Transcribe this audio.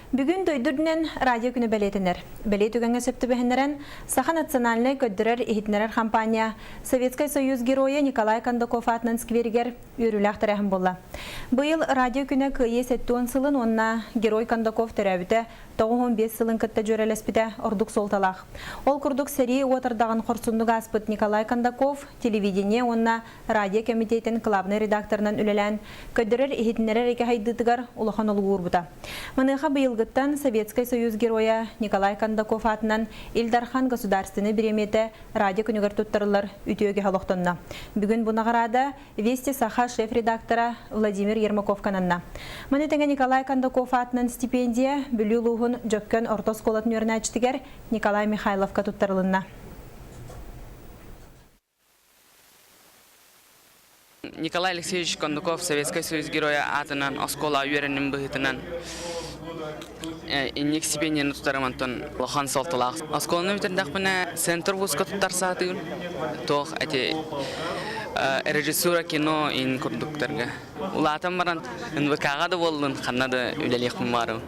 Бүгін дойдурдунен радио күні бәлетінер. Бәлет үгенге сөпті бәхінерен Саха национальный көддірер ehitнерер компания Советский Союз героя Николай Кондаков атынан сквергер үріләқ тәрәхім болла. Бұйыл радио күні күйе сәттуын сылын онна герой Кондаков тәрәбіті 95 сылын кітті жөрелеспіде ордук солталақ. Ол күрдік сәрі отырдағын қорсындығы аспыт Николай Кондаков телевидение онна радио комитетін клабный редакторынан үлелән көддірер ehitнерер еке хайдытығар улахан олы ғурбыта. Мыныға бұйылғыттан Советский Союз героя Николай Кондаков атынан Илдархан государственный береметі радио күнігер тұттырылар үтіөге халықтынна. Бүгін бұнағарада Вести Саха шеф-редактора Владимир Ермаков кананна. Мұнытыңа Николай Кондаков атынан стипендия бүлі луғын жөккен ортос қолатын өріне әчтігер Николай Михайловка тұттырылынна. Николай Алексеевич Кондаков, Советский Союз героя атынан, оскола үйерінің бұғытынан иннек стипендияны тұтарымантын лохан солтылақ. Осколаны өтердақ бұна центр вузка тұттар сатығын. Тоқ әте режиссура кино ин күрдіктарға. Улатан баран НВК-ға да болын, қанна да үлелек мұмарым.